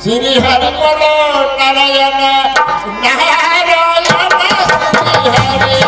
श्री हरि बोलो नारायण नारायण श्री हरि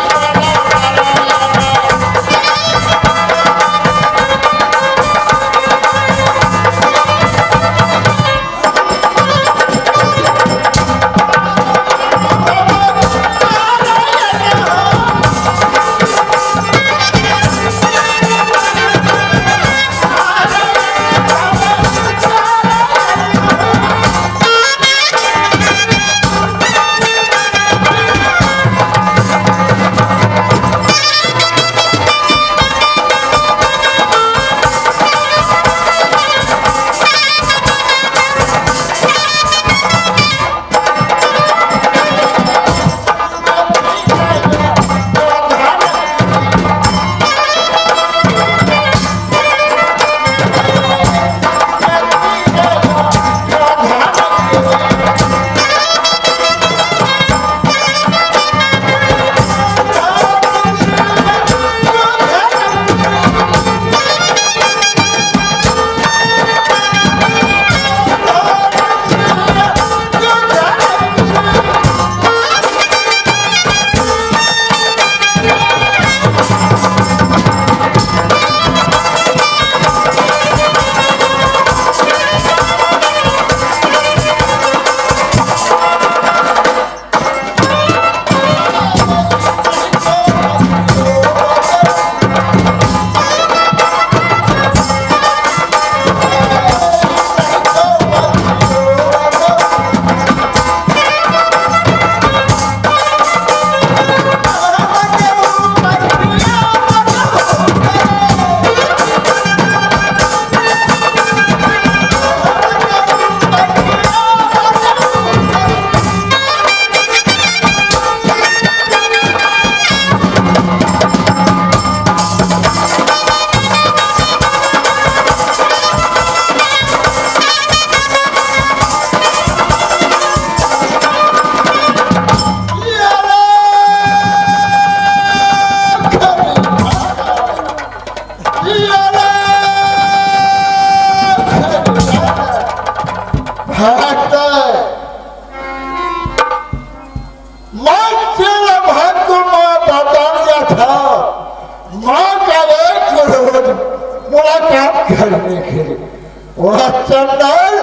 चंदन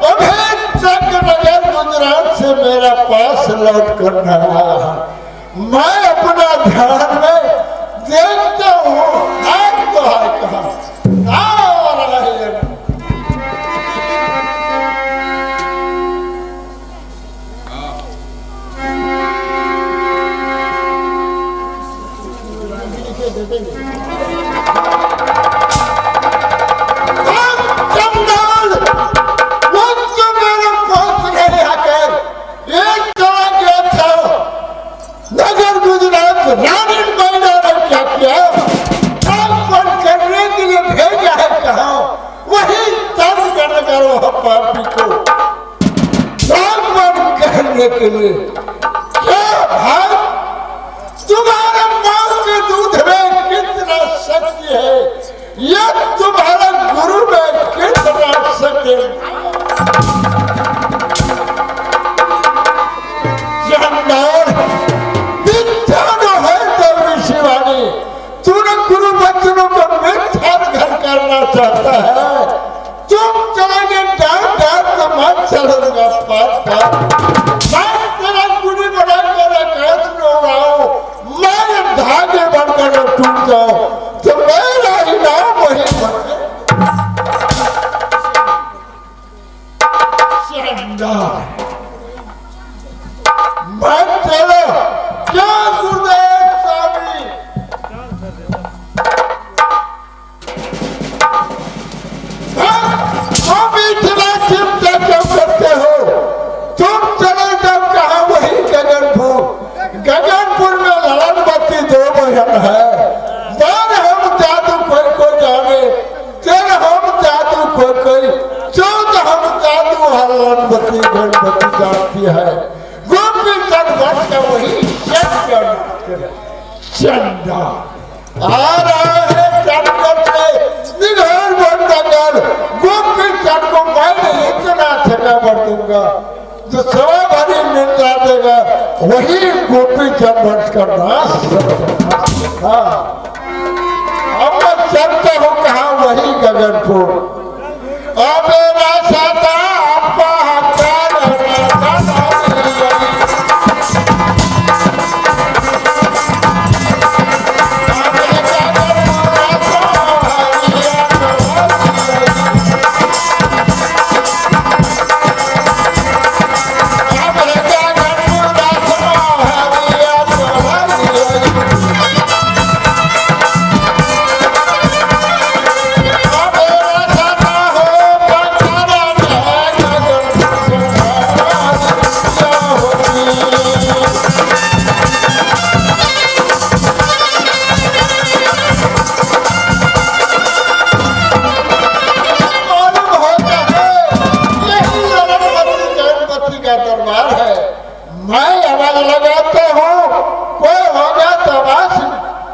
अभी तक नगर गुजरात से मेरा पास लौट कर रहा है। मैं अपना ध्यान में देखता हूँ के लिए क्या भाई तुम्हारे मां के दूध में कितना शक्ति है, यह तुम्हारा गुरु में कितना शक्ति है। जानदार मिथ्या न है देवी शिवानी, तूने गुरु बच्चों को मिथ्या घर करना चाहता है। तुम चलेंगे डाल डाल तो मैं चलूंगा पाप पाप। मैं तेरा गुरु बनाकर मैं चलो क्या गुरुदेव स्वामी तुम इतना चिंता क्यों करते हो? तुम चले जाओ कहा वही गगनपुर में ललन बत्ती 2 बहन है। पर हम जादू कोई को जाने, चल हम जादू कोई चौथ हम जादू ललन बत्ती गणपति जानती है। गोपी चंद का वही चंदा आ रहा है। चंद से निघार बनकर गोपी चंद को मैं इतना ठेका बढ़ दूंगा जो सवा भरी निंदा देगा वही गोपी चंद वंश का नाश। अब मैं चलता हूँ कहा वही गगनपुर। अब रास्ता आपका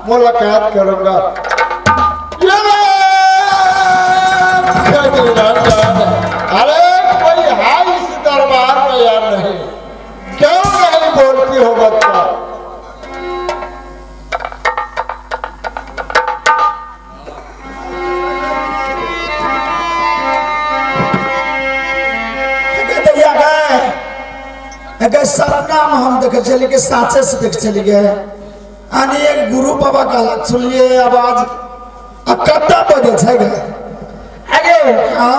मुलाकात करूंगा। अरे कोई है इस दरबार में या नहीं? क्यों नहीं बोलती हो बच्चा? अगर सपना में हम देखे चले गए, साचे से देख चले गए आणि एक गुरु बाबा का सुनिए आवाज कत्ता बजे छै गे। अरे हां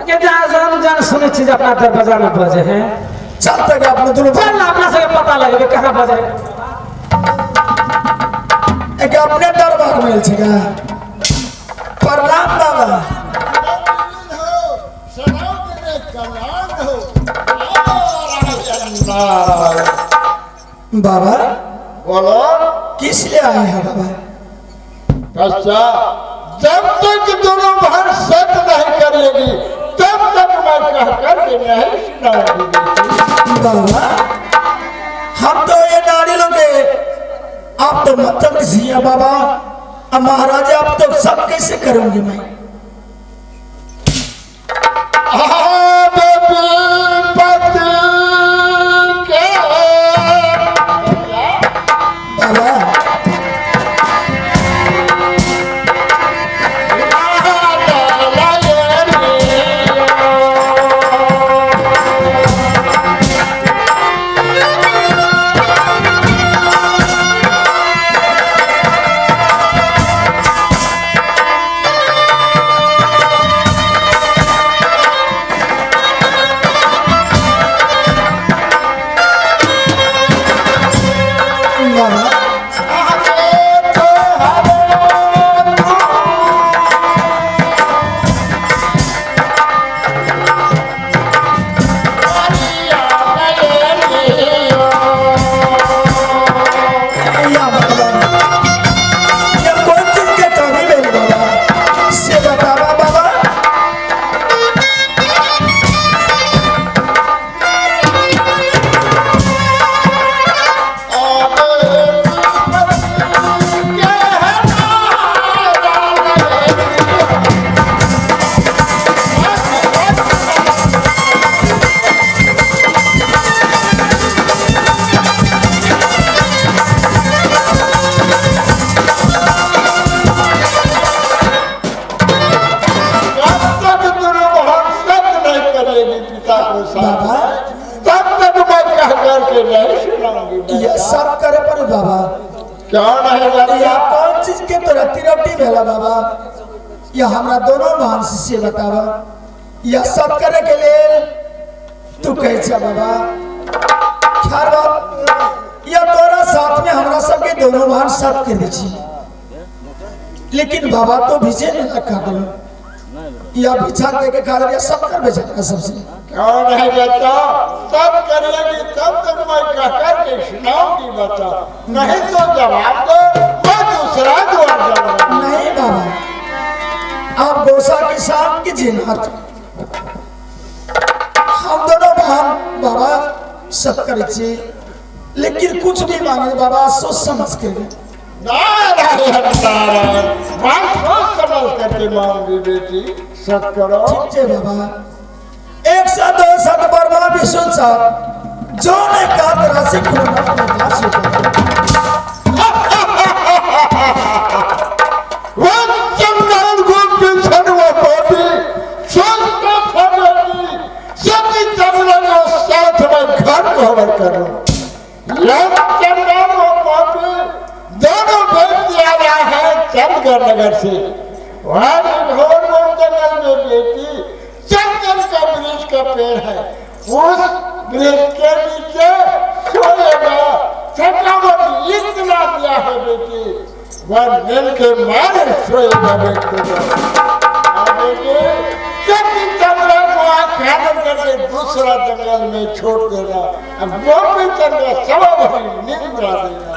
के जान सुने चीज अपना दरवाजा में बजे हैं। चलते गए अपने दोनों चल अपना से पता लगे कहां बजे। एक अपने दरबार में छै गे। प्रणाम बाबा। बाबा बोलो किस लिए आए हैं बाबा? अच्छा जब तक दोनों बहन सत नहीं करेगी तब तक मैं कहकर के नहीं सुनाऊंगी। बाबा हम तो ये नारी लोग आप तो मतलब किसी बाबा। अब महाराजा आप तो सब कैसे करूंगी मैं? ये सब करे पर बाबा क्या नहीं या कौन चीज के तो रत्ती रोटी भेला बाबा? या हमरा दोनों बहन से बतावा या सब करे के लिए तू कैसा बाबा? खैर बात दोनों बार साथ कर दीजिए, लेकिन बाबा तो भिजे नहीं रखा दो या बिछा दे के खा लिया, सब कर बेचा सबसे। कौन है बेटा? सब करेगी तब तक मैं कह करके सुनाऊंगी बेटा, नहीं तो जवाब दो, मैं दूसरा द्वार जाऊंगा। नहीं बाबा, आप गोसा किसान की जिन्नत, हम दोनों बहन बाबा सब करिए, लेकिन कुछ भी मांगे बाबा सोच समझ के। नारायण नारायण, मैं सोच समझ करके मांगी बेटी, सत करो। ठीक है बाबा, 102 बर्मा विष्णु साहब जो ने कात राशि नगर से वहाँ घोर जंगल में बेटी चंदन का वृक्ष का पेड़ है, उस वृक्ष के नीचे सोएगा। थकावट इतना दिया है बेटी, वह नींद के मारे सोएगा बेटी। चंद्रा को आख्यान करके दूसरा जंगल में छोड़ देना, गोपी चंद्र सब निंद्रा देना।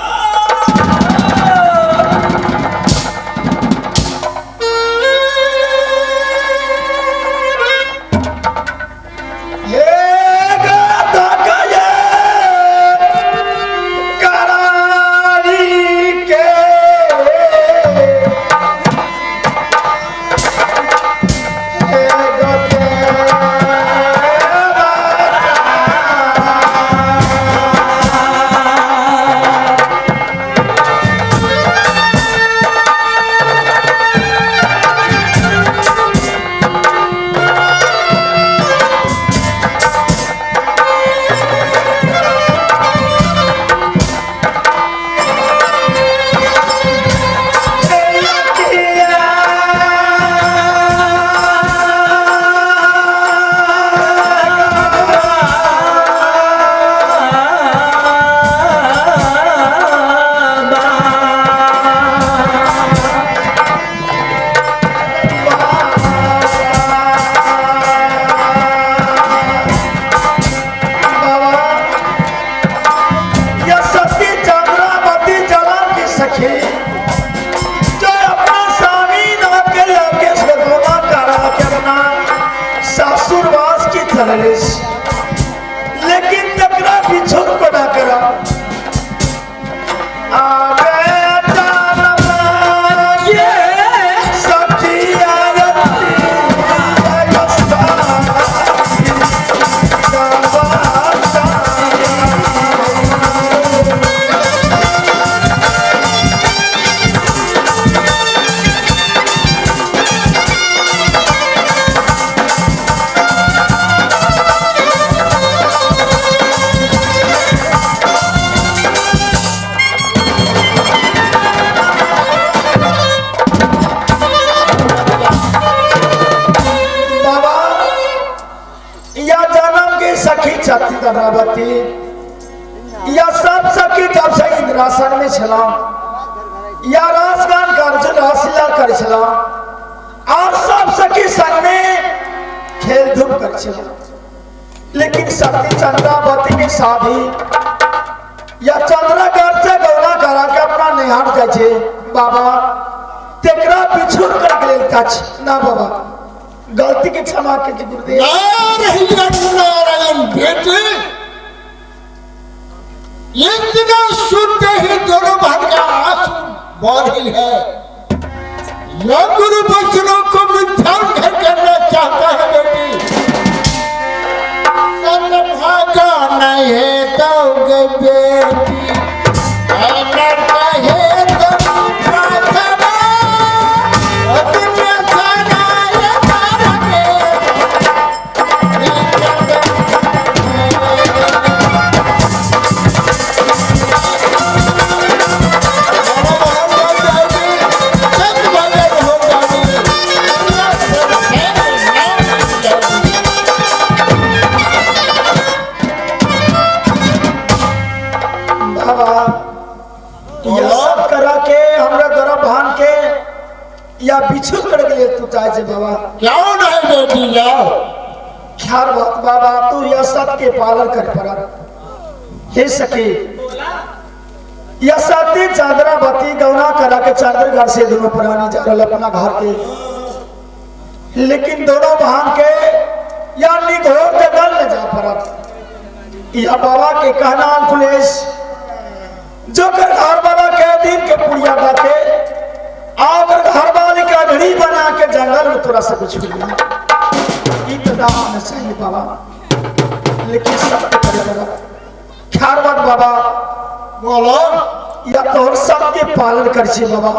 लेकिन तकरा बिछोड़ को ना करा। चंद्रावती या सब सखी जब से इंद्रासन में छला या रासगान कार्य रासलीला कर छला और सब सखी संग में खेल धूप कर छला, लेकिन सती चंद्रावती की शादी या चंद्रगढ़ से गौरा करा के अपना निहार जाए छे बाबा तेकरा पिछुड़ कर गेल कछ ना बाबा गलती के क्षमा के गुरुदेव। नारायण बेटे, इतना सुनते ही दोनों भाग का आंसू बौढ़ी है। यह गुरु वचनों को मिथ्या करना चाहता है बेटी। भागा नहीं है तो बेटी यह या बिछू कर गए तू चाहे छे बाबा क्यों नहीं बेटी जाओ ख्याल बात बाबा तू यह सत के पालन कर पड़ा हे सखी यह सती चादरा बती गौना करा के चादर घर से दोनों पुरानी जा रहा अपना घर के लेकिन दोनों बहन के या निघोर जंगल में जा पड़ा या बाबा के कहना कुलेश जो कर घर वाला के दिन के पुड़िया डाके आकर घर वाले का घड़ी बना के जंगल में थोड़ा सा कुछ मिला इतना होना चाहिए बाबा लेकिन सब करे बड़ा ख्याल बात बाबा बोलो या तोहर सबके पालन कर छी बाबा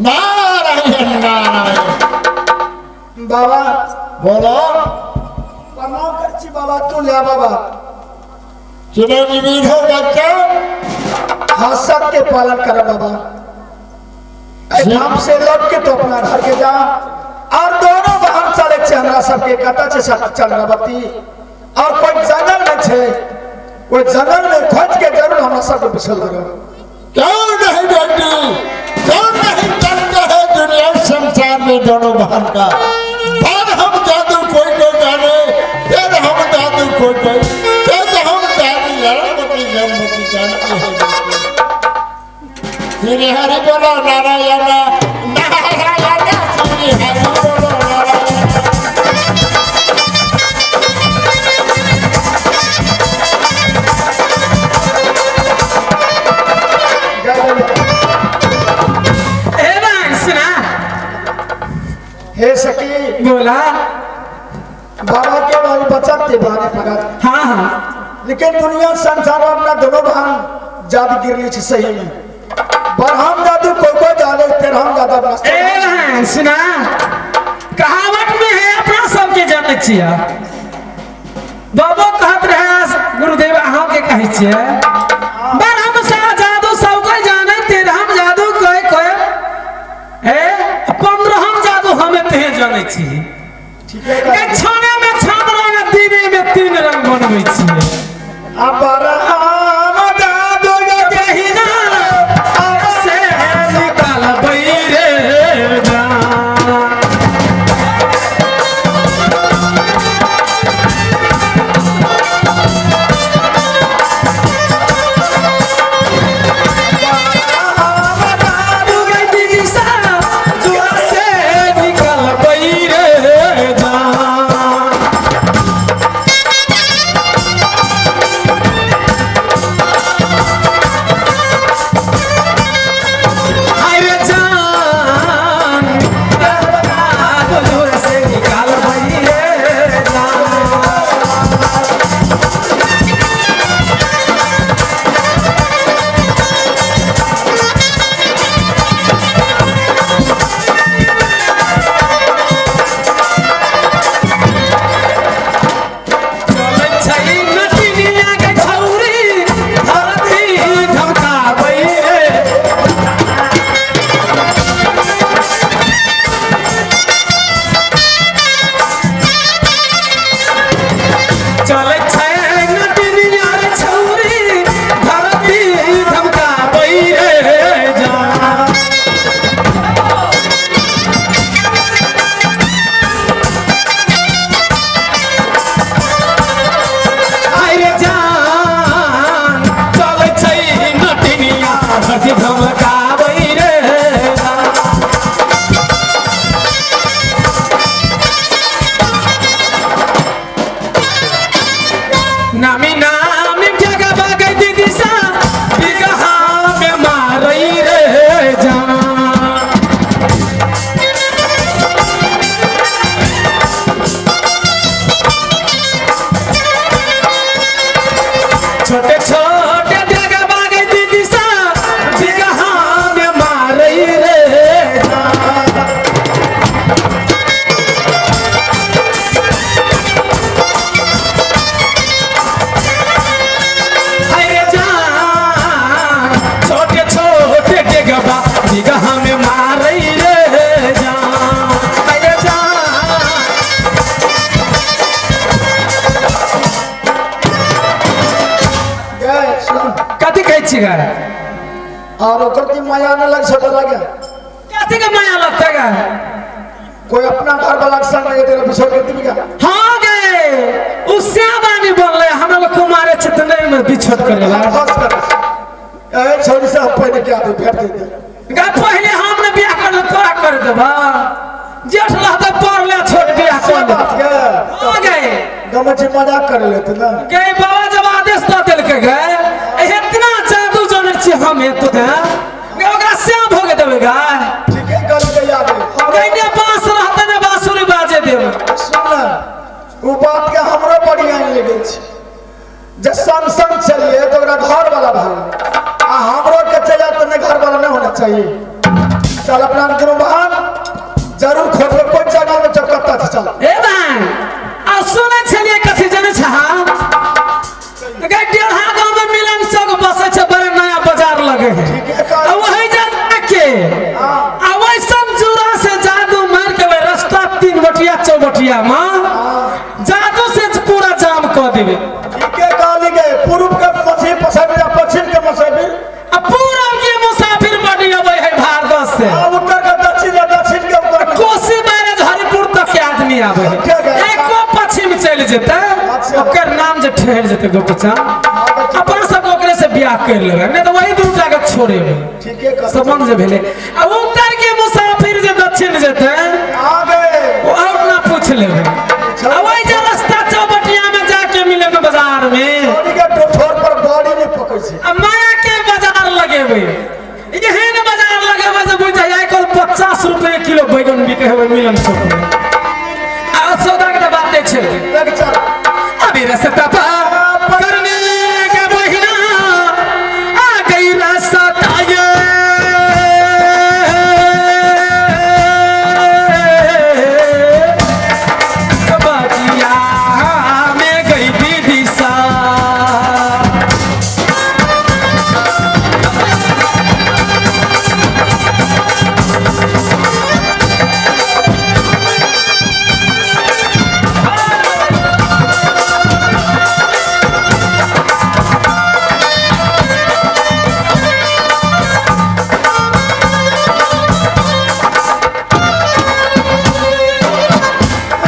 नारायण नारायण बाबा बोलो प्रणाम कर छी बाबा तू ले बाबा चिरंजीवी हो बच्चा हाँ सबके पालन कर बाबा हम से लौट के तो अपना घर के जा और दोनों बाहर चले छे हमरा सबके कता छे सब चल रबती और कोई जंगल में छे कोई जंगल में खोज के जरूर हमरा सबके बिछल करो क्यों नहीं बेटी क्यों नहीं चलता है दुनिया संसार में दोनों बहन का पर हम जादू कोई जाने फिर हम जादू कोई जब हम जादू लड़मती जन्मती जानते हैं श्री हरि बोलो नारायण नारायण श्री हरि बोलो नारायण हे सखी बोला बाबा के वाली बचत ते बारे पड़ा हाँ हाँ लेकिन दुनिया संसार में अपना दोनों बहन जादू गिरली छे सही में पर हम जादू कोई जादू फिर हम ज्यादा सुना कहावत में है अपना सबके जाने छिया बाबा कहत रहे गुरुदेव अहाँ के कहै छियै पर हम सब जादू सब कोई जाने तेरे हम जादू कोई ए 15 हम जादू हमें ते जाने छी ठीक है के छाने में छान रंग दीने में 3 रंग बनबै छियै अब हम जादू के कहि ना से निकाल बैरे जा नामी नामी जगह बागै दीदी सा बिगहा में मारई रे जान छोटे छोटे जगह बागै दीदी सा बिगहा में मारई रे जान निगाह में मारई रे जान अरे जान गए सुन कथी कहै छी गे और ओकर दी माया न लग सक लगे कथी का माया लगता है? कोई अपना घर वाला के संग नहीं तेरे बिछोड़ के दिख गया। हाँ गए उससे बानी बोल रहे हम लोग कुमारे चितने में बिछोड़ करेला। बस कर ए छोरी से हम पहले क्या दे भेट दे गा पहले हमने बियाह कर दे तोरा कर देबा जेठ रहते पढ़ ले छोड़ बियाह कर दे। हाँ गए गमची मजाक कर लेते ना गए बाबा जब आदेश दे देलके गए इतना जादू जाने छी हम ए तो ओकरा श्याम भोग देबे गा। ठीक है कल के याद है गइने बांस रहते ने बांसुरी बाजे देबे। सुन वो बात के हमरो बढ़िया लगे छै जे संग संग चलिए तो ओकरा घर वाला भाई आ हमरो के चला तो घर वाला नहीं होना चाहिए। चल अपना गुरु बहन जरूर खोजबे कोई जगह में चकत्ता से चल ए भाई आ सुने छलिए कथी जाने छहा गए डेढ़ा गांव में मिलन चौक बसे छ बड़े नया बाजार लगे है। ठीक है आ वही जाना के आ वही समझूरा से जादू मार के रास्ता 3 बटिया 4 बटिया में जादू से पूरा जाम कर देबे। ठीक है काली गए पूर्व के पश्चिम पश्चिम पश्चिम के मुसाफिर आ पूरा के मुसाफिर बड़ी अबे है भारत से उत्तर के दक्षिण के उत्तर कोसी मारे हरिपुर तक के आदमी आवे है। एको पश्चिम चल जेते ओकर नाम जे ठहर जेते गोपचा अपन सब ओकरे से बियाह कर लेबे नहीं तो वही दूटा के छोड़ेबे। ठीक है समझ जे भेले आ उत्तर के मुसाफिर जे दक्षिण जेते आ गए वो और ना पूछ लेबे। आ वही जे रास्ता चौबटिया में जाके मिले में बाजार में गाड़ी के टोठोर पर गाड़ी नहीं पकड़ छै आ माया के बाजार लगेबे यही ने बाजार लगेबे जे बुझ जाए कल 50 रुपए किलो बैगन बिके है मिलन चौक में। आ सौदा के बातें छै देख चल अभी रास्ता पार करने के बहिना आ गई रास्ता ये बाजिया में गई विदिशा।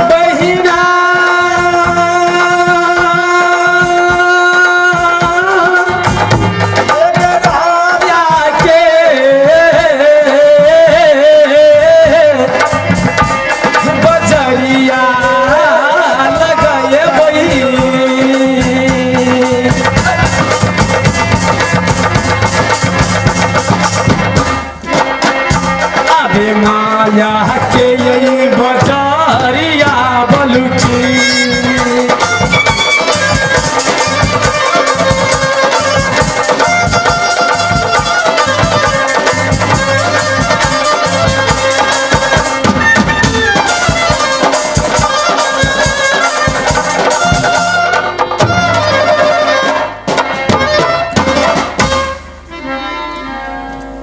बहिना जाके बजरिया लगाए बही अबे माया के यही बजरिया बलुची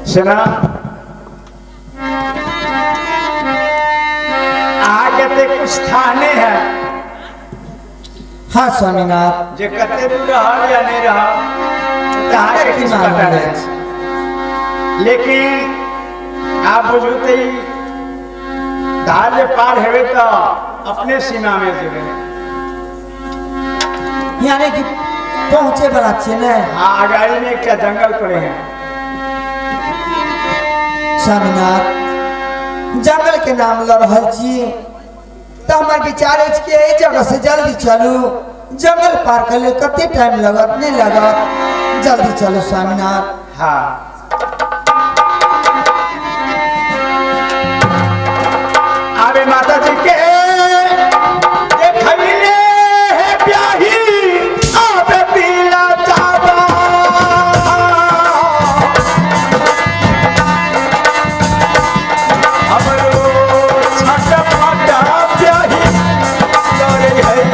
सेना आगे ते कुछ थाने है हाँ स्वामीनाथ जे कते दूर रहा या नहीं रहा कहाँ के किस पता नहीं लेकिन आप बुझते ही धार पार हेवे तो अपने सीमा में देवे यानी कि पहुंचे वाला छे ने। हाँ आगाड़ी में क्या जंगल पड़े हैं स्वामीनाथ जंगल के नाम ल रहल छी तो हमार विचार है कि ए जगह से जल्दी चलू जंगल पार कर ले कते टाइम लगत नहीं लगत जल्दी चलो स्वामीनाथ। हाँ आवे माता जी के देखैले है ब्याही आवे पीला चावा हमरो छटपटा ब्याही करे है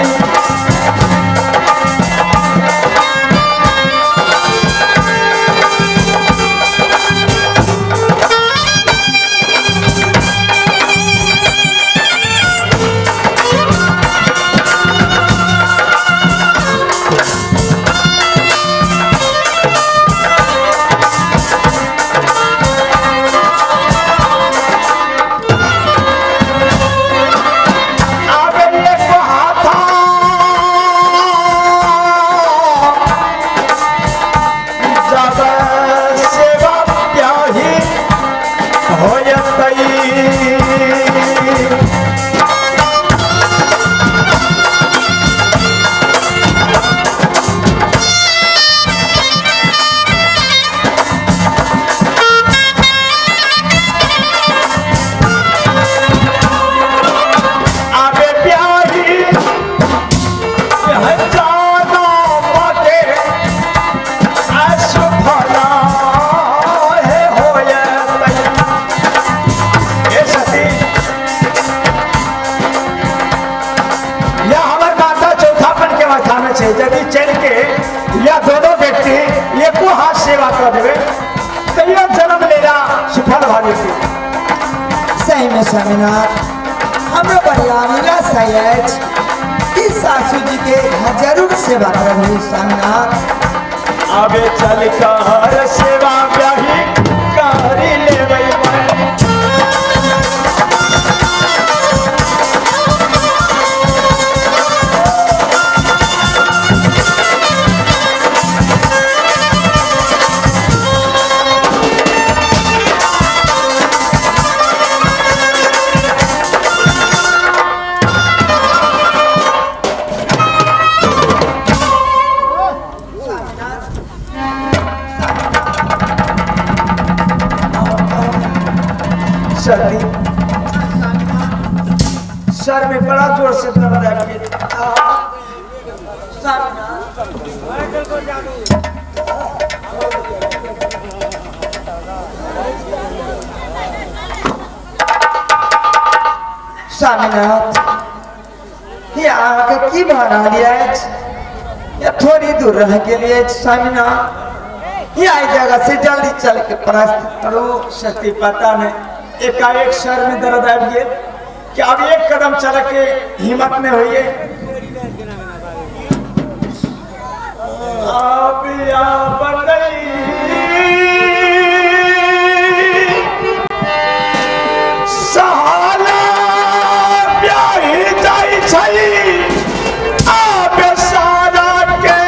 सेवा कर देवे तैयो जन्म लेला सफल भा जेतै। सही में स्वामीनाथ हमरो बढ़िया मिला सयाज कि सासू जी के घर जरूर सेवा करबे स्वामीनाथ। आबे चल कर सेवा ब्याही करी लेबै मन। सर्दी सर में बड़ा जोर से दर्द आ गया। स्वामीनाथ ये आगे की बना लिया है या थोड़ी दूर रह के लिए स्वामीनाथ ये आई जगह से जल्दी चल के परास्त करो। शक्ति पता नहीं एकाएक सर में दर्द आ गया कि अब एक कदम चल के हिम्मत में होइए। आप या बनई सहाला ब्याही जाई छई आप सारा के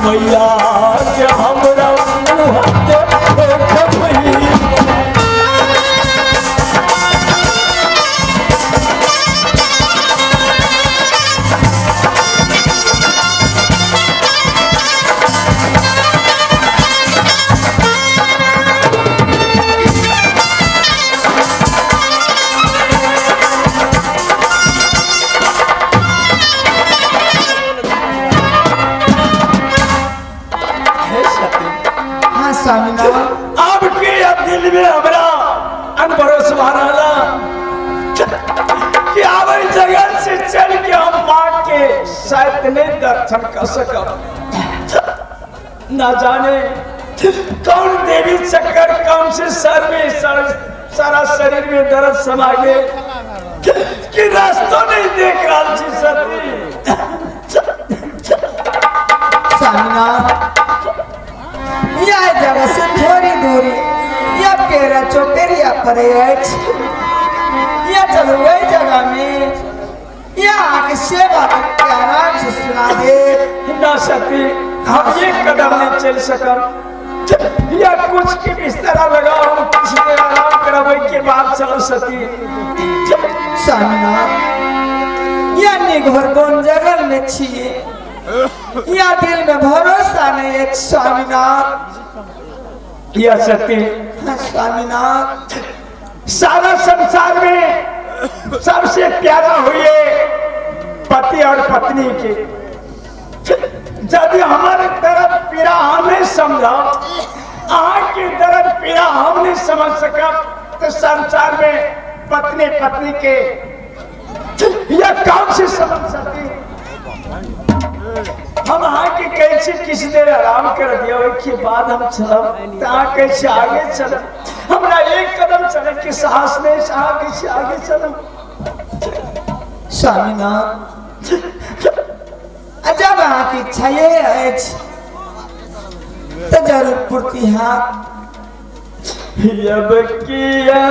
मैया के हमरा दिल में हमरा अनभरोस भराला कि आवे जगह से चल के हम मां के शायद नहीं दर्शन कर सकब। ना जाने कौन देवी चक्कर कौन से सर में सारा शरीर में दर्द समा गए कि रास्तों नहीं देख रहा थी यह जगह से थोड़ी दूरी या पेरा चोपेरिया पड़े या चलो वही जगह में या आके सेवा करके आराम से सुना दे। ना सती हम एक कदम नहीं चल सकम या कुछ के बिस्तरा लगाओ हम किसी देर आराम करवे के बाद चलो सती। स्वामीनाथ या निघोर कौन जगह में छिए या दिल में भरोसा नहीं है स्वामीनाथ। या सती हाँ, स्वामीनाथ सारा संसार में सबसे प्यारा हुए पति और पत्नी के। यदि हमारे तरफ पीड़ा हमने समझा आके दर्द पीड़ा हम नहीं समझ सका तो संसार में पत्नी पत्नी के यह कौन से समझ सकती। हम आके कैसे किसी देर आराम कर दिया के बाद हम चलब कैसे आगे चलब हमरा एक कदम चले के साहस नहीं कैसे आगे चलब। स्वामीनाथ जब आपकी इच्छा ये है तो जरूर पूर्ति हाथ अब किया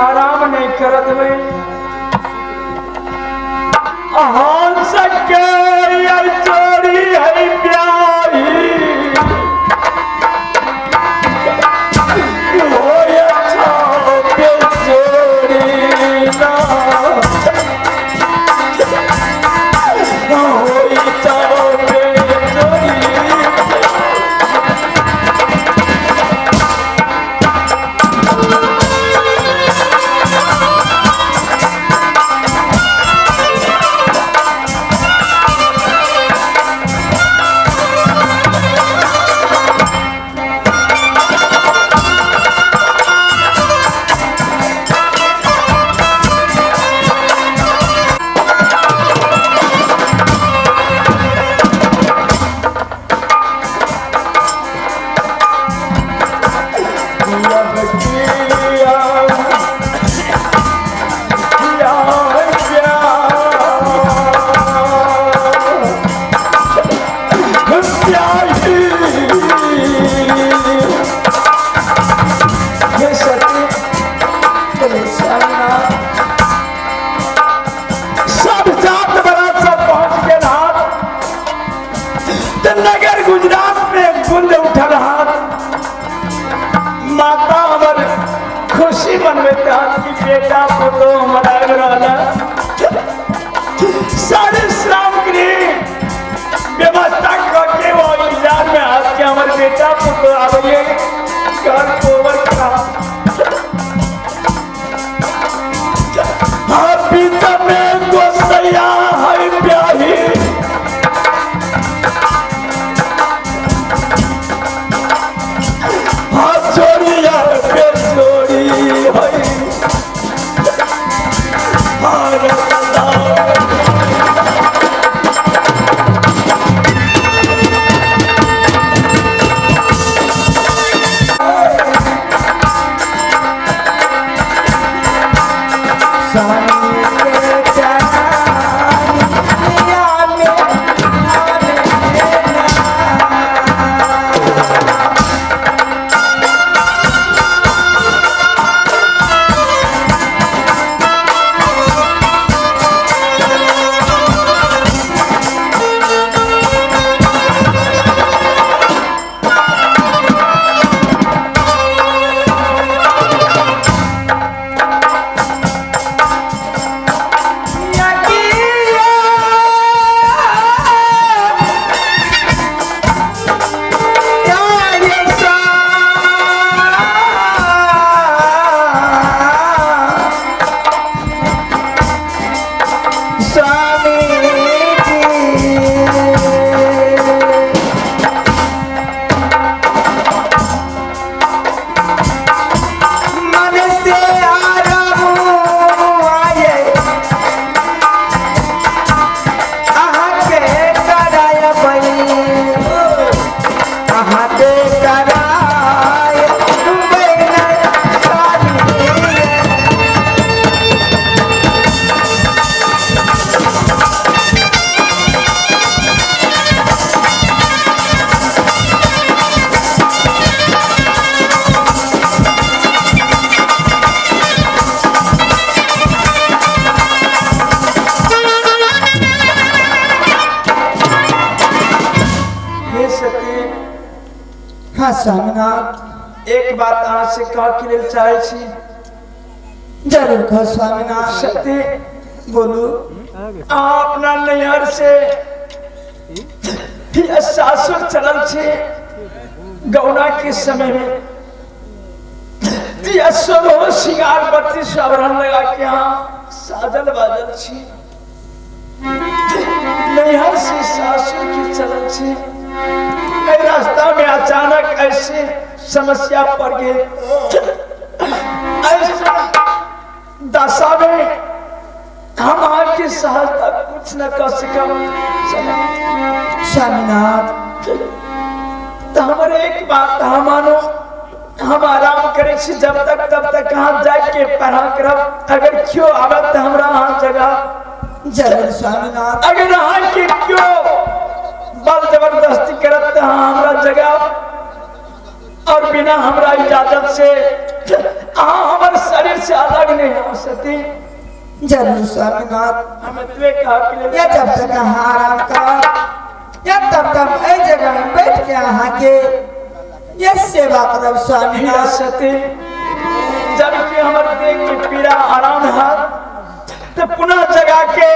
आराम नहीं करत में हंस के चोरी है प्यारी बेटा पुतो हमारा रहला सारे सामग्री व्यवस्था करके वो इंतजार में आज के हमारे बेटा पुतो आवे घर कोवर का बीच में गोसैया है ब्याही जोड़िया पे जोड़ी है हाँ स्वामीनाथ एक बात अहाँ से कह के लेल चाहे छी जरूर कह स्वामीनाथ सत्य बोलू अहाँ अपना नैहर से सासुर चलल छे गौना के समय में सोलह श्रृंगार बत्ती सबरन लगा के यहाँ साजल बाजल छी नैहर से सासुर की चलल छे रास्ता में अचानक ऐसे समस्या पड़ गई ऐसा दशा में हम आपकी सहायता कुछ न कर सका स्वामीनाथ तो हमारे एक बात मानो हम आराम करे जब तक तब तक कहाँ जाके पढ़ा करब अगर क्यों आवत तो हमरा यहाँ जगह जरूर स्वामीनाथ अगर यहाँ के क्यों बल जबरदस्ती करते हैं हमरा जगह और बिना हमरा इजाजत से हमारे शरीर से अलग नहीं हो सकती जरूर स्वामीनाथ हमें तुझे कहा कि या जब तक आराम करो या तब तक ऐ जगह में बैठ के यहाँ के ये सेवा करब स्वामीनाथ सती जबकि हमारे देह की पीड़ा आराम है तो पुनः जगा के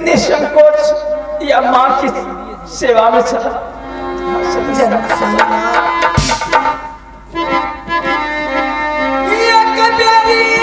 निसंकोच या माँ की सेवा में चला एक प्यारी